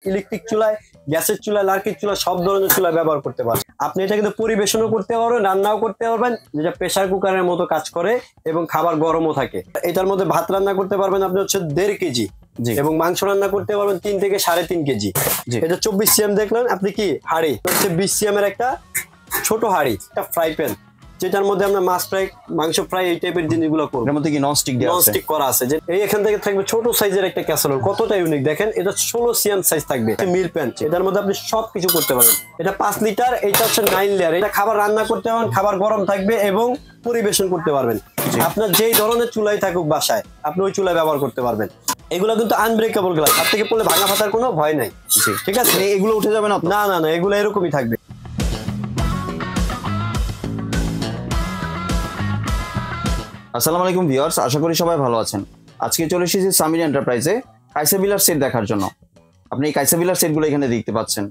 Electric চুলায়, গ্যাসের চুলায়, লার্কির চুলায় সব ধরনের চুলায় ব্যবহার করতে পারবেন। আপনি এটা কিন্তু পরিবেশনও করতে পারবেন, রান্নাও করতে পারবেন, যেটা প্রেসার কুকারের মতো কাজ করে এবং খাবার গরমও থাকে। এটার মধ্যে ভাত রান্না করতে পারবেন আপনি হচ্ছে 1.5 কেজি এবং মাংস রান্না করতে পারবেন 3 থেকে 3.5 কেজি। এটা 24 সিএম দেখলেন আপনি, কি হাঁড়ি হচ্ছে 20 সিএম এর একটা ছোট হাঁড়ি, একটা ফ্রাই প্যান, যেটার মধ্যে আমরা মাছ ফ্রাই, মাংস ফ্রাই এই টাইপের জিনিসগুলো করব। এর মধ্যে কি ননস্টিক করা আছে। যে এই এখান থেকে থাকবে ছোট সাইজের একটা ক্যাসারোল, কতটা ইউনিক দেখেন। এটা 16 সিএম সাইজ থাকবে, মিল প্যান, এটার মধ্যে আপনি সবকিছু করতে পারবেন। এটা 5 লিটার, এটা হচ্ছে 9 লেয়ার। এটা খাবার রান্না করতে পারবেন, খাবার গরম থাকবে এবং পরিবেশন করতে পারবেন। আপনার যেই ধরনের চুলাই থাকুক বাসায়, আপনি ওই চুলায় ব্যবহার করতে পারবেন। এগুলো কিন্তু আনব্রেকেবল গ্লাস, হাত থেকে পড়লে ভাঙা ফাটার কোনো ভয় নাই। ঠিক আছে, এগুলো উঠে যাবে না? না না না, এগুলো এরকমই থাকবে। আসসালামু আলাইকুম ভিউয়ার্স, আশা করি সবাই ভালো আছেন। আজকে চলে এসেছি সামির এন্টারপ্রাইজে কাইসাবিলার সেট দেখার জন্য। আপনি এই কাইসাবিলার সেটগুলো এখানে দেখতে পাচ্ছেন।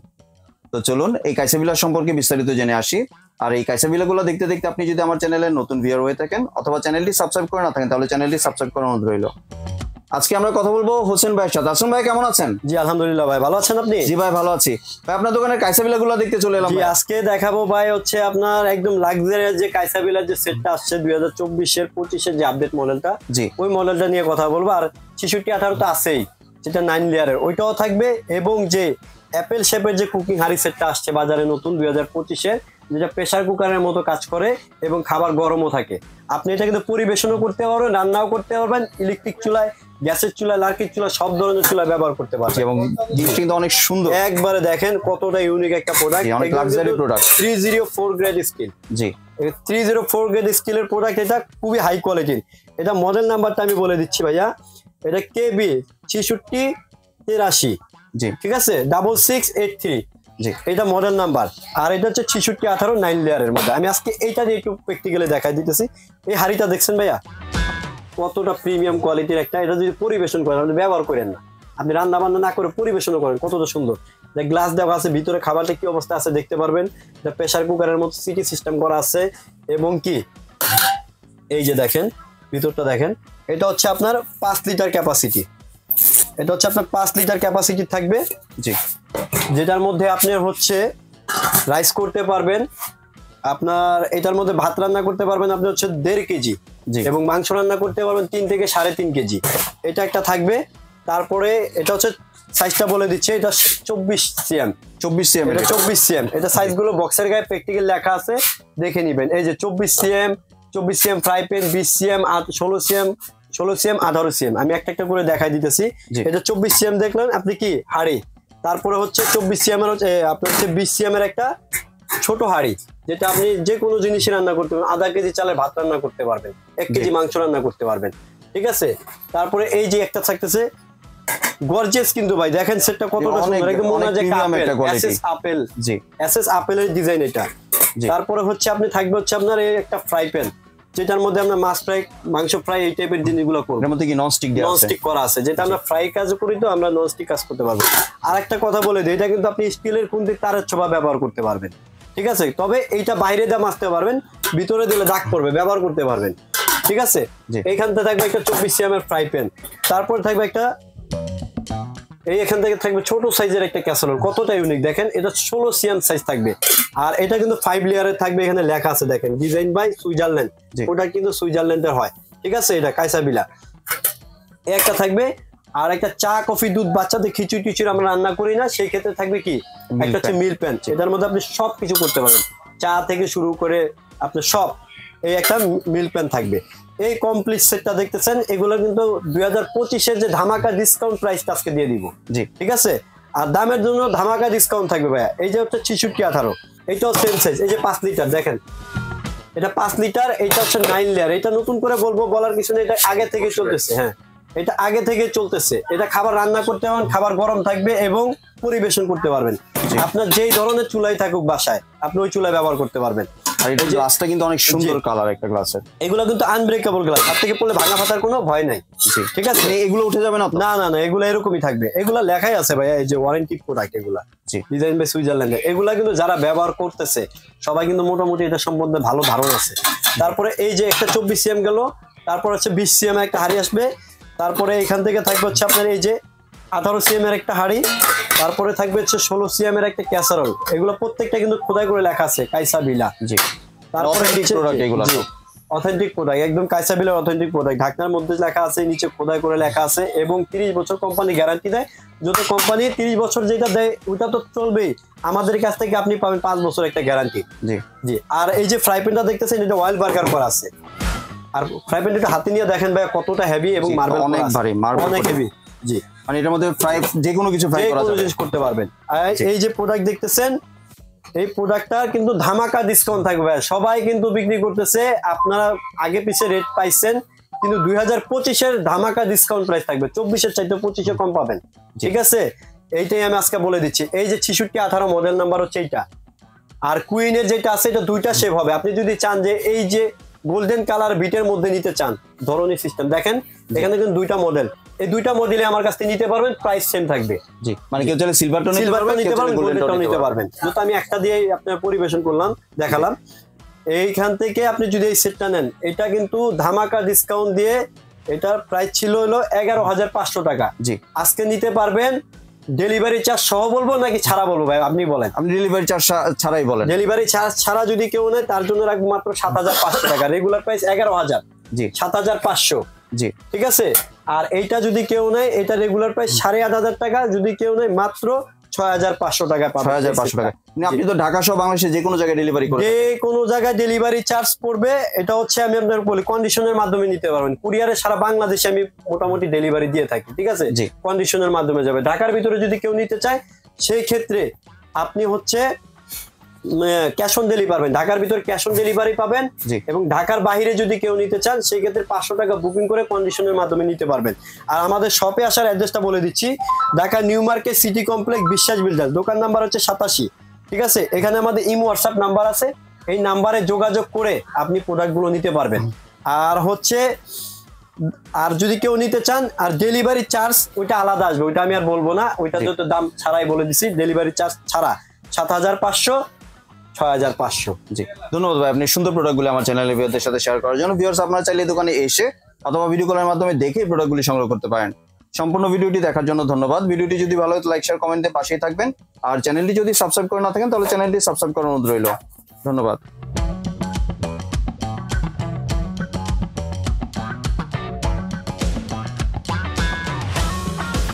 তো চলুন এই কাইসাবিলার সম্পর্কে বিস্তারিত জেনে আসি। আর এই কাইসাবিলাগুলো দেখতে দেখতে আপনি যদি আমার চ্যানেলের নতুন ভিউয়ার হয়ে থাকেন অথবা চ্যানেলটি সাবস্ক্রাইব করে না থাকেন, তাহলে চ্যানেলটি সাবস্ক্রাইব করার অনুরোধ রইল। আজকে আমরা কথা বলবো হোসেন ভাইয়ের সাথে। হোসেন ভাই কেমন আছেন? জি আলহামদুলিল্লাহ ভাই, ভালো আছেন আপনি? জি ভাই ভালো আছি। ভাই আপনার দোকানের কাইসাবিলাগুলো দেখতে চলে এলাম। জি আজকে দেখাবো ভাই হচ্ছে আপনার একদম লাক্সারিয়াস যে কাইসাবিলার যে সেটটা আসছে 2024 এর 25 এর যে আপডেট মডেলটা, জি ওই মডেলটা নিয়ে কথা বলবো। আর 6618 তো আছেই, যেটা 9 লেয়ারের, ওইটাও থাকবে। এবং যে অ্যাপেল শেপের যে কুকিং হাঁড়ি সেটটা আসছে বাজারে নতুন 2025 এর, যেটা প্রেসার কুকারের মতো কাজ করে এবং খাবার গরমও থাকে। আপনি এটা কিন্তু পরিবেশনও করতে পারবেন, রান্নাও করতে পারবেন, ইলেকট্রিক চুলায়, গ্যাসের চুলায়, লার্কির চুলায় সব ধরনের চুলায় ব্যবহার করতে পারবেন। এবং জিনিসটা কিন্তু অনেক সুন্দর, একবারে দেখেন কতটা ইউনিক একটা প্রোডাক্ট, অনেক লাক্সারি প্রোডাক্ট। 304 grade steel. জি 304 গ্রেড স্টিলের প্রোডাক্ট, এটা খুবই হাই কোয়ালিটির। এটা মডেল নাম্বারটা আমি বলে দিচ্ছি ভাইয়া, এটা KB 6683। জি ঠিক আছে, 6683। জি এটা মডেল নাম্বার। আর এটা হচ্ছে 6618 9 লেয়ারের মধ্যে। আমি আজকে এইটা দিয়ে একটু প্র্যাকটিক্যালি দেখাই দিতেছি। এই হাঁড়িটা দেখছেন ভাইয়া, কতটা প্রিমিয়াম কোয়ালিটির একটা। এটা যদি পরিবেশন করেন, আপনি ব্যবহার করেন না, আপনি রান্না বান্না না করে পরিবেশনও করেন, কতটা সুন্দর। গ্লাস দেওয়া আছে, ভিতরে খাবারটা কি অবস্থা আছে দেখতে পারবেন। এটা প্রেসার কুকারের মতো সিটি সিস্টেম করা আছে। এবং কি এই যে দেখেন ভিতরটা দেখেন, এটা হচ্ছে আপনার 5 লিটার ক্যাপাসিটি। এটা হচ্ছে আপনার 5 লিটার ক্যাপাসিটি থাকবে। জি যেটার মধ্যে আপনার হচ্ছে রাইস করতে পারবেন, আপনার এটার মধ্যে ভাত রান্না করতে পারবেন আপনি হচ্ছে 1.5 কেজি এবং মাংস রান্না করতে পারবেন 3 থেকে 3.5 কেজি। এটা একটা থাকবে। তারপরে এটা হচ্ছে সাইজটা বলে দিচ্ছে, এটা 24 সিএম। 24 সিএম, এটা 24 সিএম। এটা সাইজগুলো বক্সের গায়ে প্র্যাকটিক্যাল লেখা আছে, দেখে নেবেন। এই যে 24 CM, 24 CM fry pan, 20 CM, 16 CM, 16 CM, 18 CM. আমি একটা একটা করে দেখাই দিতেছি। এটা 24 সিএম দেখলেন আপনি, কি হাঁড়ি। তারপরে হচ্ছে 24 সিএম এর আপনার হচ্ছে 20 সিএম এর একটা ছোট হাঁড়ি, যেটা আপনি যে কোনো জিনিসই রান্না করতে পারবেন। আধা কেজি চালে ভাত রান্না করতে পারবেন, 1 কেজি মাংস রান্না করতে পারবেন। ঠিক আছে, তারপরে এই যে একটা থাকতেছে গর্জিয়াস, কিন্তু ভাই দেখেন সেটটা কতটা সুন্দর, একদম মনে হয় যে এসএস আপেল। জি এসএস আপেলের ডিজাইন এটা। তারপরে হচ্ছে আপনি থাকবে হচ্ছে আপনার এই একটা ফ্রাই প্যান, যেটার মধ্যে আমরা মাছ ফ্রাই, মাংস ফ্রাই এই টাইপের জিনিসগুলো করব। এর মধ্যে কি ননস্টিক করা আছে, যেটা আমরা ফ্রাই কাজ করি, তো আমরা ননস্টিক কাজ করতে পারবো। আর একটা কথা বলে দিই, এটা কিন্তু আপনি স্টিলের খুন্তি তারের ছোবা ব্যবহার করতে পারবেন। ঠিক আছে, তবে এইটা বাইরে দিয়ে মাছতে পারবেন, ভিতরে দিলে দাগ পড়বে, ব্যবহার করতে পারবেন। ঠিক আছে, এইখানটা থাকবে একটা 24 সিএম এর ফ্রাই প্যান। তারপর থাকবে একটা এই এখান থেকে থাকবে ছোট সাইজের একটা ক্যাসারোল, কতটা ইউনিক দেখেন। এটা 16 সিএম সাইজ থাকবে। আর এটা কিন্তু 5 লেয়ারের থাকবে, এখানে লেখা আছে দেখেন, ডিজাইন বাই সুইজারল্যান্ড। ওটা কিন্তু সুইজারল্যান্ডের হয়। ঠিক আছে, এটা কাইসাবিলা একটা থাকবে। আর একটা চা, কফি, দুধ, বাচ্চাদের খিচুড়ি টিচুড়ি আমরা রান্না করি না, সেই ক্ষেত্রে থাকবে কি একটা হচ্ছে মিল প্যান। এটার মধ্যে আপনি সব কিছু করতে পারবেন, চা থেকে শুরু করে আপনি সব। এই একটা মিল প্যান থাকবে। এই কমপ্লিট সেটটা দেখতেছেন, এগুলো কিন্তু 2025 এর যে ধামাকা ডিসকাউন্ট প্রাইসটা আজকে দিয়ে দিব। জি ঠিক আছে, আর দামের জন্য ধামাকা ডিসকাউন্ট থাকবে ভাইয়া। এই যে হচ্ছে 6618, এইটাও সেম সাইজ। এই যে 5 লিটার দেখেন, এটা 5 লিটার। এইটা হচ্ছে 9 লেয়ার। এটা নতুন করে বলবো, বলার কিছু নেই, এটা আগে থেকে চলতেছে। হ্যাঁ, এটা আগে থেকে চলতেছে। এটা খাবার রান্না করতে পারবেন, খাবার গরম থাকবে এবং পরিবেশন করতে পারবেন। আপনার যেই ধরনের চুলাই থাকুক বাসায়, আপনি ওই চুলায় ব্যবহার করতে পারবেন। আর এই গ্লাসটা কিন্তু অনেক সুন্দর কালার একটা গ্লাসের। এগুলো কিন্তু আনব্রেকেবল গ্লাস, হাত থেকে পড়লে ভাঙা ফাটার কোনো ভয় নাই। ঠিক আছে, এগুলো উঠে যাবে না? না না না, এগুলো এরকমই থাকবে। এগুলো লেখাই আছে ভাইয়া, এই যে ওয়ারেন্টি প্রোডাক্ট, এগুলা ডিজাইন বাই সুইজারল্যান্ডের। এগুলা কিন্তু যারা ব্যবহার করতেছে সবাই কিন্তু মোটামুটি এটা সম্বন্ধে ভালো ধারণা আছে। তারপরে এই যে একটা 24 সিএম গেল, তারপর হচ্ছে 20 সিএম একটা হাঁড়ি আসবে। তারপরে এখান থেকে থাকবে হচ্ছে আপনার এই যে 18 সিএম এর একটা হাঁড়ি। তারপরে থাকবে হচ্ছে 16 সিএম এর একটা ক্যাসারোল, এগুলো প্রত্যেকটা কিন্তু খোদাই করে লেখা আছে কাইসা বিলা। জি, তারপরে অথেন্টিক প্রোডাক্ট এগুলো তো। অথেন্টিক প্রোডাক্ট, একদম কাইসা বিলের অথেন্টিক প্রোডাক্ট। ঢাকনার মধ্যে লেখা আছে, নিচে খোদাই করে লেখা আছে, এবং 30 বছর কোম্পানি গ্যারান্টি দেয়। যত কোম্পানি 30 বছর যেটা দেয় ওটা তো চলবেই, আমাদের কাছ থেকে আপনি পাবেন 5 বছর একটা গ্যারান্টি। জি জি। আর এই যে ফ্রাই প্যানটা দেখতেছেন, এটা অয়েল বার্গার করা আছে। আর ফ্রাই প্যানটা হাতে নিয়ে দেখেন ভাই কতটা হেভি এবং মার্বেল অনেক ভারী, মার্বেল অনেক হেভি। জি, মানে এটার মধ্যে ফ্রাই যে কোনো কিছু ফ্রাই করা যাবে, জিনিস করতে পারবেন। আর এই যে প্রোডাক্ট দেখতেছেন, এই প্রোডাক্টটা কিন্তু ধামাকা ডিসকাউন্ট থাকবে ভাই। সবাই কিন্তু বিক্রি করতেছে, আপনারা আগে পিছে রেট পাইছেন, কিন্তু 2025-এর ধামাকা ডিসকাউন্ট প্রাইস থাকবে। 24-এর চাইতে 25-এ কম পাবেন, ঠিক আছে? এইটাই আমি আজকে বলে দিচ্ছি। এই যে 6618 মডেল নাম্বার হচ্ছে এইটা। আর কুইনের যেটা আছে এটা দুইটা শেপ হবে। আপনি যদি চান যে এই যে গোল্ডেন কালার বিটের মধ্যে নিতে চান, ধরনের সিস্টেম দেখেন এখানে কিন্তু দুইটা মডেল, এই দুইটা মডেলে আমার কাছ থেকে নিতে পারবেন, প্রাইস সেম থাকবে। জি, মানে কেউ চাইলে সিলভারটা নিতে পারবেন, গোল্ডেনটাও নিতে পারবেন। যেটা আমি একটা দিয়ে আপনার পরিবেশন করলাম, দেখালাম। এইখান থেকে আপনি যদি এই সেটটা নেন, এটা কিন্তু ধামাকা ডিসকাউন্ট দিয়ে এটার প্রাইস ছিল হলো 11,500 টাকা। জি, আজকে নিতে পারবেন। ডেলিভারি চার্জ সহ বলবো নাকি ছাড়া বলবো ভাই, আপনি বলেন। আপনি ডেলিভারি চার্জ ছাড়াই বলেন। ডেলিভারি চার্জ ছাড়া যদি কেউ নেয় তার জন্য রাখবো মাত্র 7,500 টাকা। Regular price 11,000। জি, 7,500। জি, ঠিক আছে। আর এইটা যদি কেউ নেয়, এটা রেগুলার প্রাইস 8,500 টাকা। যদি কেউ নেয় মাত্র 6,500 টাকা পাবে। 6,500 টাকা। আপনি তো ঢাকা সহ বাংলাদেশে যে কোনো জায়গায় ডেলিভারি করেন, যে কোনো জায়গায় ডেলিভারি চার্জ পড়বে। এটা হচ্ছে আমি আপনার বলি কন্ডিশনের মাধ্যমে নিতে পারবেন। কুরিয়ারে সারা বাংলাদেশে আমি মোটামুটি ডেলিভারি দিয়ে থাকি, ঠিক আছে? জি। কন্ডিশনের মাধ্যমে যাবে। ঢাকার ভিতরে যদি কেউ নিতে চায়, সেই ক্ষেত্রে আপনি হচ্ছে ক্যাশ অন ডেলিভারি পাবেন। ঢাকার ভিতরে ক্যাশ অন ডেলিভারি পাবেন। জি। এবং ঢাকার বাইরে যদি কেউ নিতে চান, সেই ক্ষেত্রে 500 টাকা বুকিং করে কন্ডিশনের মাধ্যমে নিতে পারবেন। আর আমাদের শপে আসার অ্যাড্রেসটা বলে দিচ্ছি, Dhaka new market city complex, বিশ্বাস বিল্ডার, দোকান নাম্বার হচ্ছে 87। ঠিক আছে। এখানে আমাদের ইমো হোয়াটসঅ্যাপ নাম্বার আছে, এই নাম্বারে যোগাযোগ করে আপনি প্রোডাক্টগুলো নিতে পারবেন। আর হচ্ছে আর যদি কেউ নিতে চান, আর ডেলিভারি চার্জ ওইটা আলাদা আসবে, ওইটা আমি আর বলবো না, ওইটা তো দাম ছাড়াই বলে দিছি। ডেলিভারি চার্জ ছাড়া 7,500, 6,500। জি, ধন্যবাদ ভাই, আপনি সুন্দর প্রোডাক্টগুলো আমার চ্যানেলের ভিউয়ারদের সাথে শেয়ার করার জন্য। ভিউয়ার্স, আপনারা চাইলে দোকানে এসে অথবা ভিডিও কলের মাধ্যমে দেখে প্রোডাক্টগুলি সংগ্রহ করতে পারেন। সম্পূর্ণ ভিডিওটি দেখার জন্য ধন্যবাদ। ভিডিওটি যদি ভালো হয় লাইক, শেয়ার, কমেন্টে পাশেই থাকবেন। আর চ্যানেলটি যদি সাবস্ক্রাইব করে না থাকেন তাহলে চ্যানেলটি সাবস্ক্রাইব করার অনুরোধ রইল। ধন্যবাদ।